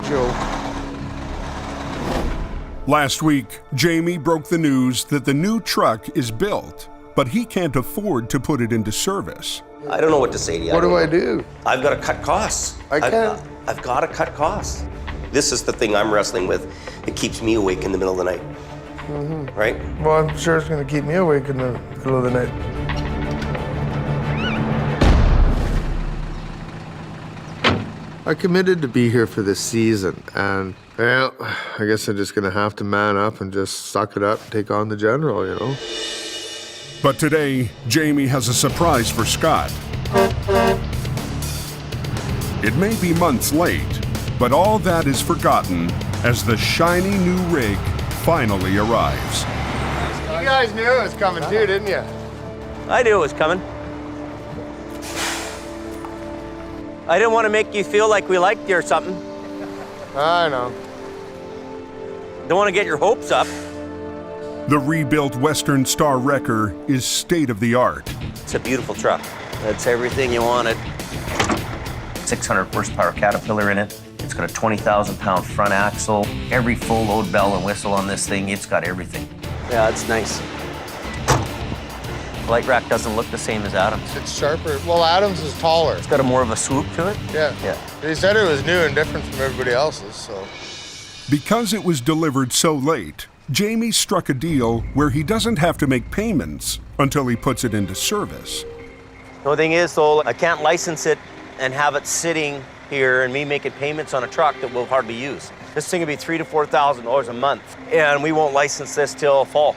joke. Last week, Jamie broke the news that the new truck is built, but he can't afford to put it into service. I don't know what to say to you. What do I do? I've got to cut costs. I can't. I've got to cut costs. This is the thing I'm wrestling with. It keeps me awake in the middle of the night. Right? Well, I'm sure it's going to keep me awake in the middle of the night. I committed to be here for this season, and well, I guess I'm just gonna have to man up and just suck it up and take on the general, you know? But today, Jamie has a surprise for Scott. It may be months late, but all that is forgotten as the shiny new rig finally arrives. You guys knew it was coming too, didn't you? I knew it was coming. I didn't want to make you feel like we liked you or something. I know. Don't want to get your hopes up. The rebuilt Western Star Wrecker is state-of-the-art. It's a beautiful truck. That's everything you wanted. 600 horsepower Caterpillar in it. It's got a 20,000-pound front axle. Every full load bell and whistle on this thing, it's got everything. Yeah, it's nice. The light rack doesn't look the same as Adam's. It's sharper. Well, Adam's is taller. It's got a more of a swoop to it. Yeah. He said it was new and different from everybody else's, so. Because it was delivered so late, Jamie struck a deal where he doesn't have to make payments until he puts it into service. The only thing is, though, I can't license it and have it sitting here and me making payments on a truck that we'll hardly use. This thing will be $3,000 to $4,000 a month, and we won't license this till fall,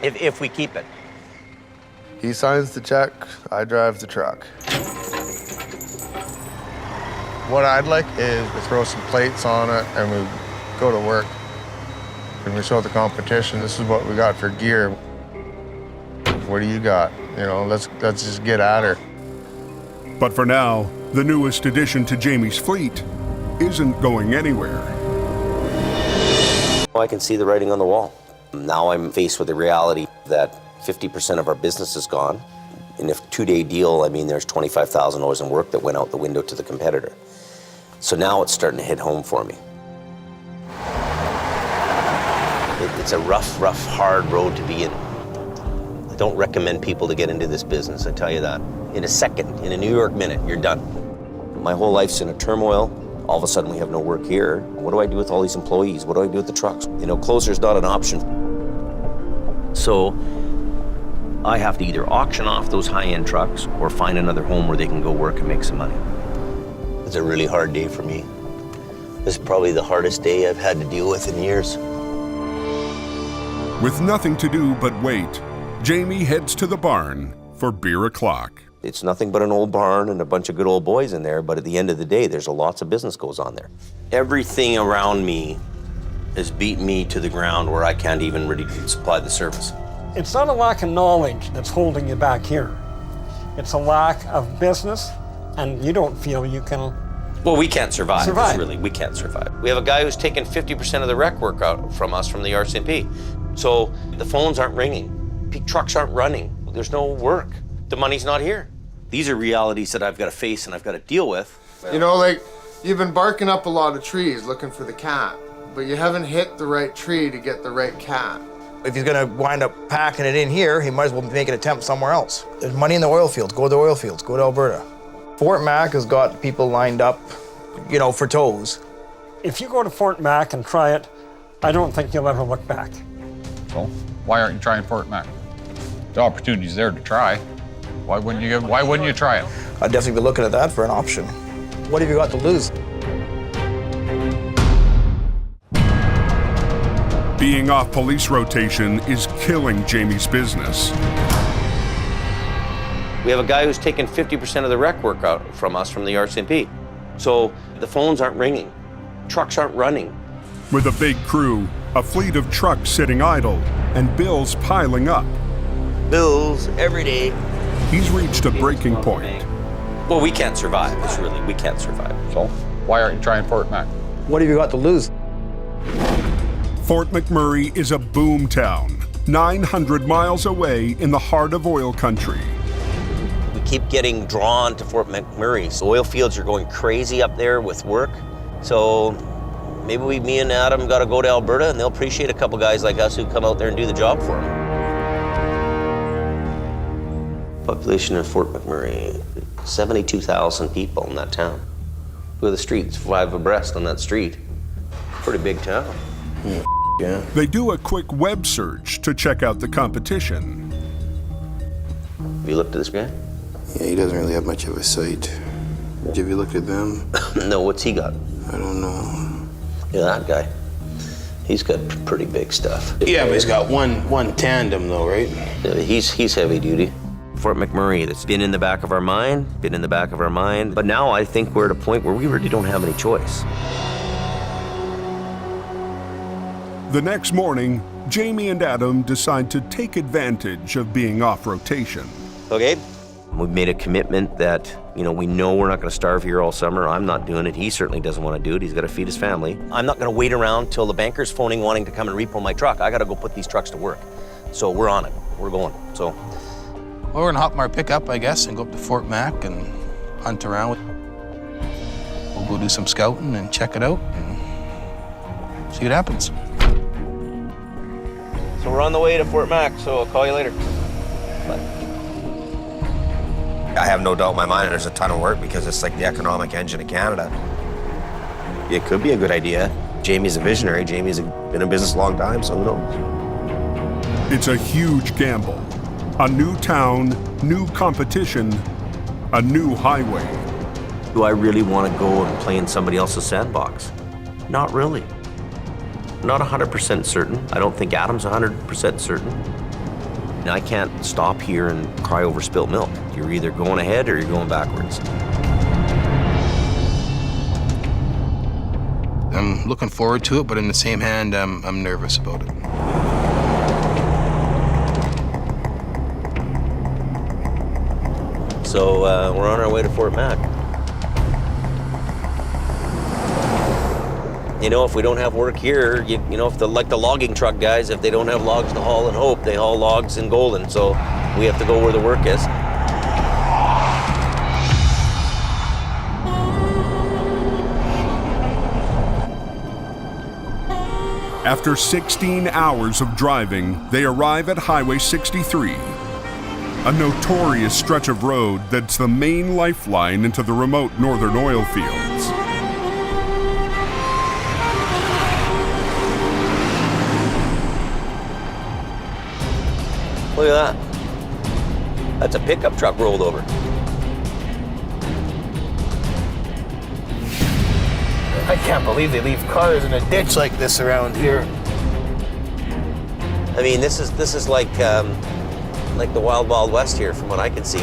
if we keep it. He signs the check, I drive the truck. What I'd like is to throw some plates on it and we go to work. And we show the competition, this is what we got for gear. What do you got? You know, let's just get at her. But for now, the newest addition to Jamie's fleet isn't going anywhere. I can see the writing on the wall. Now I'm faced with the reality that 50% of our business is gone. In a 2-day deal, I mean, there's $25,000 in work that went out the window to the competitor. So now it's starting to hit home for me. It's a rough, hard road to be in. I don't recommend people to get into this business, I tell you that. In a second, in a New York minute, you're done. My whole life's in a turmoil. All of a sudden we have no work here. What do I do with all these employees? What do I do with the trucks? You know, closer's not an option. So I have to either auction off those high-end trucks or find another home where they can go work and make some money. It's a really hard day for me. This is probably the hardest day I've had to deal with in years. With nothing to do but wait, Jamie heads to the barn for beer o'clock. It's nothing but an old barn and a bunch of good old boys in there, but at the end of the day, there's lots of business goes on there. Everything around me has beaten me to the ground where I can't even really supply the service. It's not a lack of knowledge that's holding you back here. It's a lack of business, and you don't feel you can. Well, we can't survive. Really, we can't survive. We have a guy who's taken 50% of the rec work out from us from the RCMP. So the phones aren't ringing, trucks aren't running, there's no work, the money's not here. These are realities that I've got to face and I've got to deal with. You know, like, you've been barking up a lot of trees looking for the cat, but you haven't hit the right tree to get the right cat. If he's gonna wind up packing it in here, he might as well make an attempt somewhere else. There's money in the oil fields, go to the oil fields, go to Alberta. Fort Mac has got people lined up, you know, for tows. If you go to Fort Mac and try it, I don't think you'll ever look back. So why aren't you trying Fort Mac? The opportunity's there to try. Why wouldn't you try it? I'd definitely be looking at that for an option. What have you got to lose? Being off police rotation is killing Jamie's business. We have a guy who's taken 50% of the rec work out from us from the RCMP. So the phones aren't ringing, trucks aren't running. With a big crew, a fleet of trucks sitting idle, and bills piling up. Bills every day. He's reached a breaking point. Well, we can't survive, we can't survive. So why aren't you trying Fort Mac? What have you got to lose? Fort McMurray is a boom town, 900 miles away in the heart of oil country. We keep getting drawn to Fort McMurray. So oil fields are going crazy up there with work. So maybe me and Adam got to go to Alberta, and they'll appreciate a couple guys like us who come out there and do the job for them. Population of Fort McMurray, 72,000 people in that town. Look at the streets, 5 abreast on that street. Pretty big town. Yeah. They do a quick web search to check out the competition. Have you looked at this guy? Yeah, he doesn't really have much of a site. Have you looked at them? No, what's he got? I don't know. Yeah, that guy. He's got pretty big stuff. Yeah, but he's got one tandem though, right? He's heavy duty. Fort McMurray, that's been in the back of our mind, but now I think we're at a point where we really don't have any choice. The next morning, Jamie and Adam decide to take advantage of being off rotation. Okay? We've made a commitment that, we know we're not going to starve here all summer. I'm not doing it. He certainly doesn't want to do it. He's got to feed his family. I'm not going to wait around till the banker's phoning wanting to come and repo my truck. I got to go put these trucks to work. So we're on it. We're going. So. Well, we're gonna hop in our pickup, I guess, and go up to Fort Mac and hunt around. We'll go do some scouting and check it out and see what happens. So we're on the way to Fort Mac, so I'll call you later. Bye. I have no doubt in my mind there's a ton of work because it's like the economic engine of Canada. It could be a good idea. Jamie's a visionary. Jamie's been in business a long time, so who knows? It's a huge gamble. A new town, new competition, a new highway. Do I really want to go and play in somebody else's sandbox? Not really. Not 100% certain. I don't think Adam's 100% certain. And I can't stop here and cry over spilt milk. You're either going ahead or you're going backwards. I'm looking forward to it, but in the same hand, I'm nervous about it. So we're on our way to Fort Mac. If we don't have work here, if the logging truck guys, if they don't have logs to haul in Hope, they haul logs in Golden. So we have to go where the work is. After 16 hours of driving, they arrive at Highway 63, a notorious stretch of road that's the main lifeline into the remote northern oil fields. Look at that. That's a pickup truck rolled over. I can't believe they leave cars in a ditch like this around here. I mean, this is like the Wild Wild West here, from what I can see.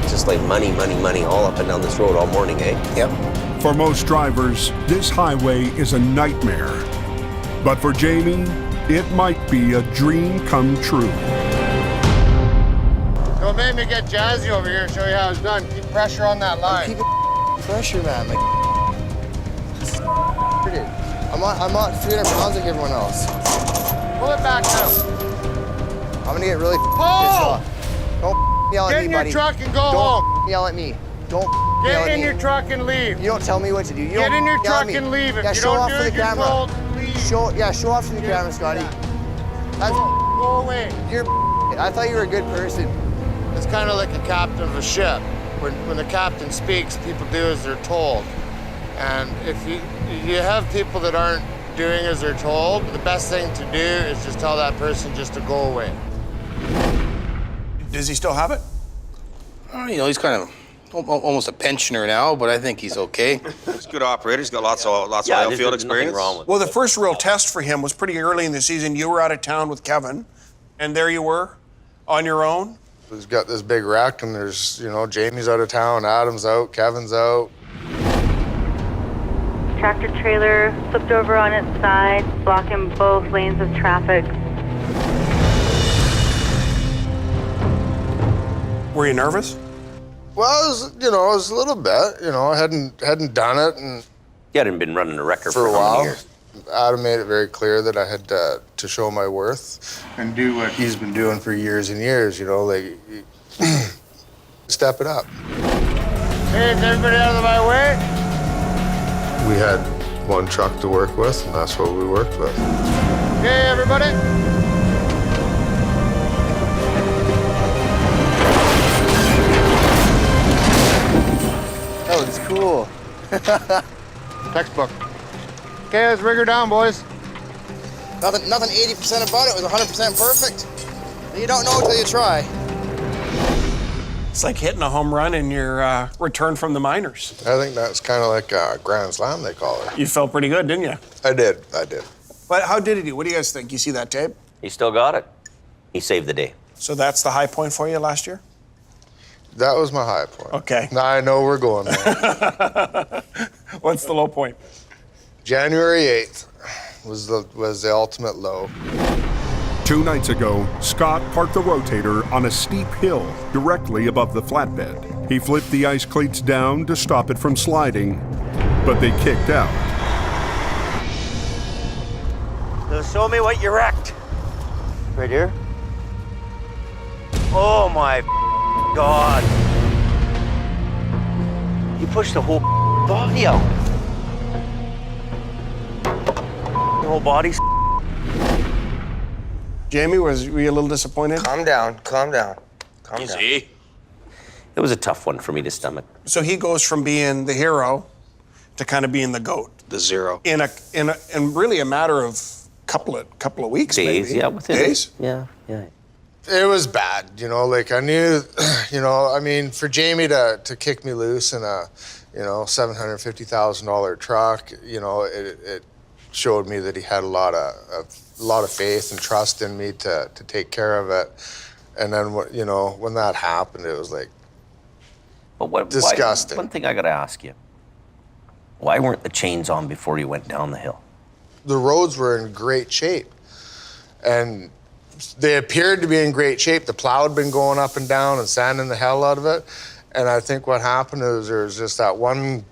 Just like money, money, money, all up and down this road all morning, eh? Yep. For most drivers, this highway is a nightmare. But for Jamie, it might be a dream come true. Don't make me get jazzy over here and show you how it's done. Keep pressure on that line. Keep pressure, man. I'm not 300 pounds like everyone else. Pull it back now. I'm gonna get really pissed off. Don't yell at me, buddy. Get in your truck and go home. Don't yell at me. Don't yell Get at in me. your truck and leave. You don't tell me what to do. You Get don't in your yell at truck me. and leave. If Yeah, you show don't off do for the it, you're camera. told, leave. Show off for the camera, Scotty. That's Go away. you're. I thought you were a good person. It's kind of like a captain of a ship. When the captain speaks, people do as they're told. And if you have people that aren't doing as they're told, the best thing to do is just tell that person just to go away. Does he still have it? He's kind of almost a pensioner now, but I think he's okay. He's a good operator. He's got lots of oil there's field nothing experience. wrong with Well, the first real test for him was pretty early in the season. You were out of town with Kevin, and there you were on your own. We've got this big wreck, and there's, Jamie's out of town, Adam's out, Kevin's out. Tractor trailer flipped over on its side, blocking both lanes of traffic. Were you nervous? Well, I was a little bit. I hadn't done it, and You hadn't been running a record for a how many while. years? Adam made it very clear that I had to show my worth and do what he's been doing for years and years. Step it up. Hey, is everybody out of my way? We had one truck to work with, and that's what we worked with. Okay, everybody. That was cool. Textbook. Okay, let's rig her down, boys. Nothing 80% about it was 100% perfect. You don't know until you try. It's like hitting a home run in your return from the minors. I think that's kind of like a grand slam, they call it. You felt pretty good, didn't you? I did. But how did he do? What do you guys think? You see that tape? He still got it. He saved the day. So that's the high point for you last year? That was my high point. Okay. Now I know we're going there. What's the low point? January 8th was the ultimate low. 2 nights ago, Scott parked the Rotator on a steep hill directly above the flatbed. He flipped the ice cleats down to stop it from sliding, but they kicked out. So show me what you wrecked. Right here? Oh my God. You pushed the whole body out. The whole body's. Jamie, were you a little disappointed? Calm down. Calm down. Easy. It was a tough one for me to stomach. So he goes from being the hero to kind of being the GOAT. The zero. In really a matter of couple of weeks, Days, maybe. yeah, within days. Yeah. It was bad, like I knew, I mean, for Jamie to kick me loose in a, $750,000 truck, it showed me that he had a lot of faith and trust in me to take care of it. And then, when that happened, it was like disgusting. One thing I got to ask you. Why weren't the chains on before you went down the hill? The roads were in great shape. And they appeared to be in great shape. The plow had been going up and down and sanding the hell out of it. And I think what happened is there was just that one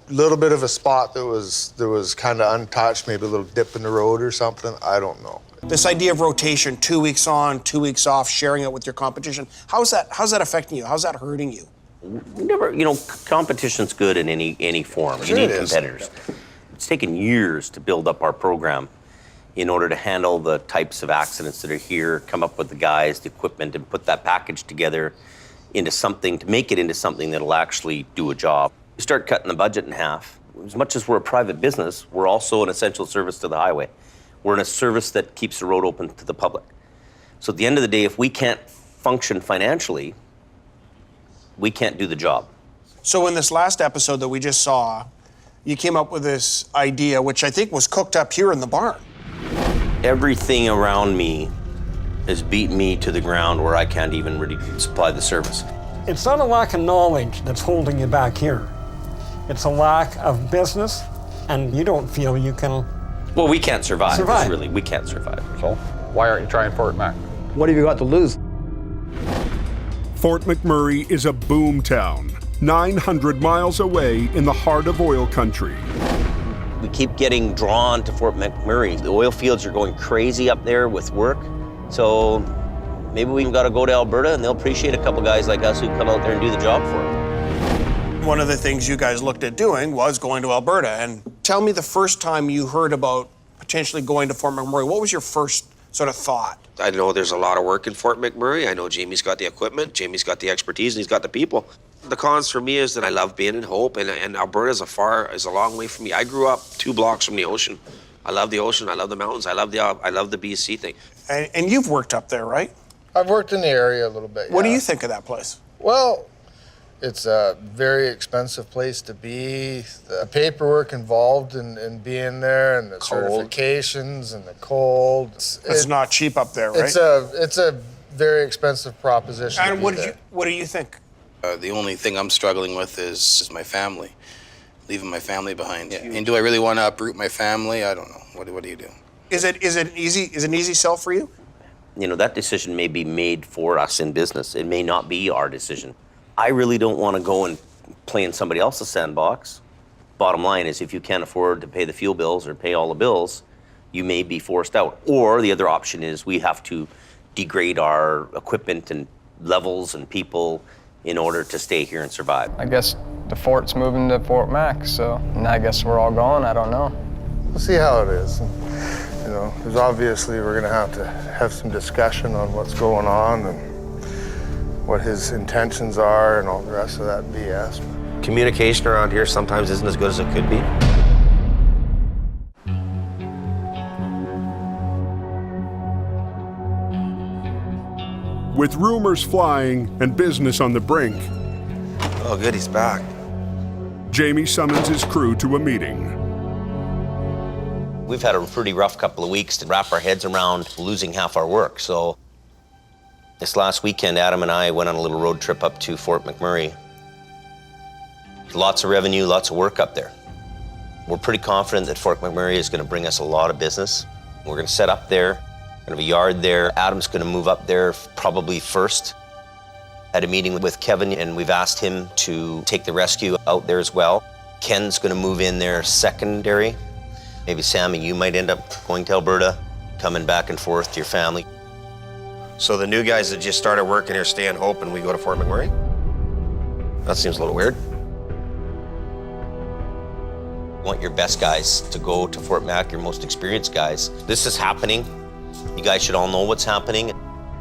little bit of a spot that was kind of untouched, maybe a little dip in the road or something. I don't know. This idea of rotation, 2 weeks on, 2 weeks off, sharing it with your competition, how's that affecting you? How's that hurting you? Never, competition's good in any form. Sure you need it is. competitors. It's taken years to build up our program in order to handle the types of accidents that are here, come up with the guys, the equipment, and put that package together into something, to make it into something that'll actually do a job. You start cutting the budget in half. As much as we're a private business, we're also an essential service to the highway. We're in a service that keeps the road open to the public. So at the end of the day, if we can't function financially, we can't do the job. So in this last episode that we just saw, you came up with this idea, which I think was cooked up here in the barn. Everything around me has beaten me to the ground where I can't even really supply the service. It's not a lack of knowledge that's holding you back here. It's a lack of business, and you don't feel you can. Well, we can't survive. Survive. Really, we can't survive. So why aren't you trying Fort Mac? What have you got to lose? Fort McMurray is a boom town, 900 miles away in the heart of oil country. We keep getting drawn to Fort McMurray. The oil fields are going crazy up there with work. So maybe we've got to go to Alberta, and they'll appreciate a couple guys like us who come out there and do the job for them. One of the things you guys looked at doing was going to Alberta. And tell me the first time you heard about potentially going to Fort McMurray. What was your first sort of thought? I know there's a lot of work in Fort McMurray. I know Jamie's got the equipment, Jamie's got the expertise, and he's got the people. The cons for me is that I love being in Hope, and Alberta is a long way from me. I grew up 2 blocks from the ocean. I love the ocean, I love the mountains, I love the BC thing. And you've worked up there, right? I've worked in the area a little bit. What do yeah. you think of that place? Well, it's a very expensive place to be. The paperwork involved in being there, and the Cold. certifications and the cold. It's not cheap up there, right? It's a very expensive proposition. And to be there. what do you think? The only thing I'm struggling with is my family, leaving my family behind. Yeah. And do I really want to uproot my family? I don't know. What do you do? Is it an easy sell for you? That decision may be made for us in business. It may not be our decision. I really don't want to go and play in somebody else's sandbox. Bottom line is, if you can't afford to pay the fuel bills or pay all the bills, you may be forced out. Or the other option is we have to degrade our equipment and levels and people in order to stay here and survive. I guess the fort's moving to Fort Mac, so and I guess we're all going, I don't know. We'll see how it is. And, you know, there's obviously we're gonna have to have some discussion on what's going on and what his intentions are and all the rest of that BS. Communication around here sometimes isn't as good as it could be. With rumors flying and business on the brink, Oh, good, he's back. Jamie summons his crew to a meeting. We've had a pretty rough couple of weeks to wrap our heads around losing half our work. So this last weekend, Adam and I went on a little road trip up to Fort McMurray. Lots of revenue, lots of work up there. We're pretty confident that Fort McMurray is going to bring us a lot of business. We're going to set up there. We're going to have a yard there. Adam's going to move up there probably first. Had a meeting with Kevin, and we've asked him to take the rescue out there as well. Ken's going to move in there secondary. Maybe Sammy, you might end up going to Alberta, coming back and forth to your family. So the new guys that just started working here stay in Hope and we go to Fort McMurray? That seems a little weird. You want your best guys to go to Fort Mac, your most experienced guys. This is happening. You guys should all know what's happening.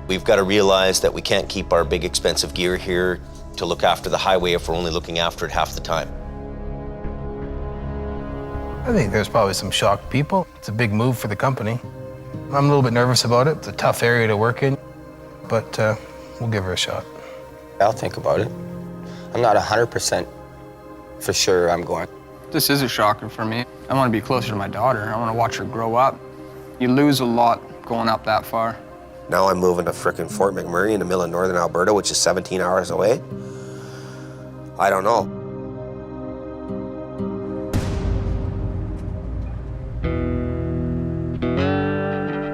We've got to realize that we can't keep our big expensive gear here to look after the highway if we're only looking after it half the time. I think there's probably some shocked people. It's a big move for the company. I'm a little bit nervous about it. It's a tough area to work in, but we'll give her a shot. I'll think about it. I'm not 100% for sure I'm going. This is a shocker for me. I want to be closer to my daughter. I want to watch her grow up. You lose a lot going up that far. Now I'm moving to frickin' Fort McMurray in the middle of northern Alberta, which is 17 hours away. I don't know.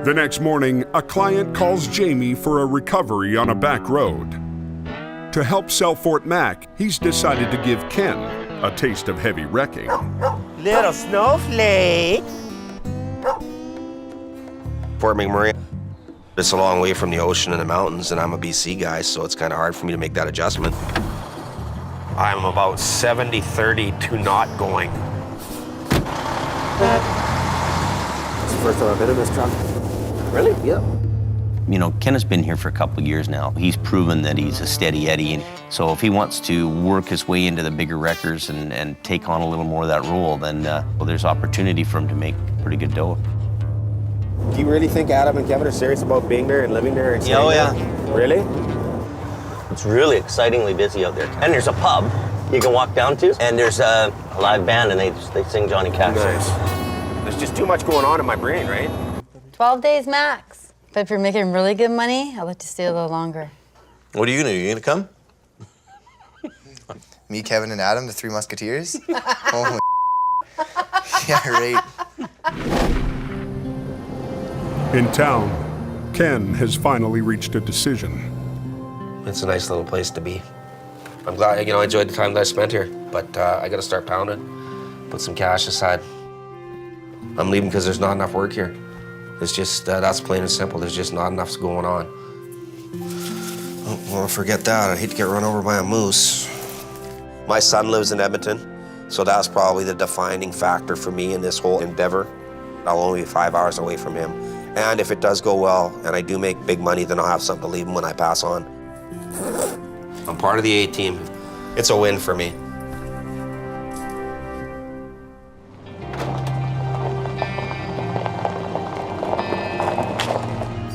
The next morning, a client calls Jamie for a recovery on a back road. To help sell Fort Mac, he's decided to give Ken a taste of heavy wrecking. Little snowflake. Fort McMurray, it's a long way from the ocean and the mountains, and I'm a BC guy, so it's kind of hard for me to make that adjustment. I'm about 70-30 to not going. It's the first time I've been in this truck. Really? Yeah. You know, Ken has been here for a couple of years now. He's proven that he's a steady Eddie, and so if he wants to work his way into the bigger wreckers and take on a little more of that role, then well, there's opportunity for him to make pretty good dough. Do you really think Adam and Kevin are serious about being there and living there and staying yeah. there? Really? It's really excitingly busy out there. And there's a pub you can walk down to, and there's a live band, and they sing Johnny Cash. Nice. There's just too much going on in my brain, right? 12 days max. But if you're making really good money, I'd like to stay a little longer. What are you gonna do? You gonna come? Me, Kevin, and Adam, the Three Musketeers? Holy yeah, right. In town, Ken has finally reached a decision. It's a nice little place to be. I'm glad, I enjoyed the time that I spent here, but I gotta start pounding, put some cash aside. I'm leaving because there's not enough work here. It's just, that's plain and simple. There's just not enough going on. Oh, well, forget that. I'd hate to get run over by a moose. My son lives in Edmonton, so that's probably the defining factor for me in this whole endeavor. I'll only be 5 hours away from him. And if it does go well, and I do make big money, then I'll have something to leave him when I pass on. I'm part of the A-team. It's a win for me.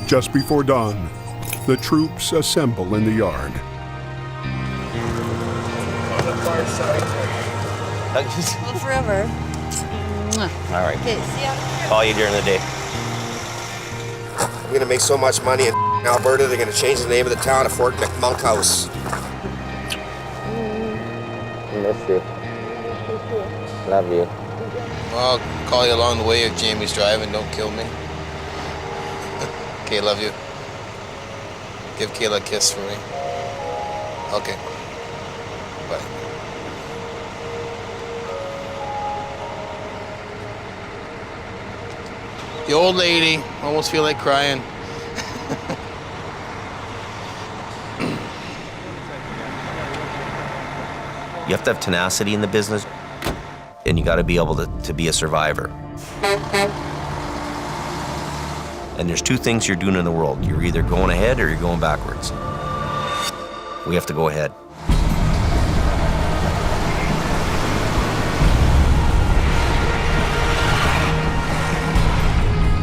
Just before dawn, the troops assemble in the yard. On the far side. Well, forever. All right. Okay, see ya. Call you during the day. We're gonna make so much money in Alberta, they're gonna change the name of the town to Fort McMunkhouse. Miss you. Love you. I'll call you along the way if Jamie's driving. Don't kill me. Okay, love you. Give Kayla a kiss for me. Okay. Bye. The old lady. Almost feel like crying. You have to have tenacity in the business, and you got to be able to be a survivor. And there's two things you're doing in the world. You're either going ahead or you're going backwards. We have to go ahead.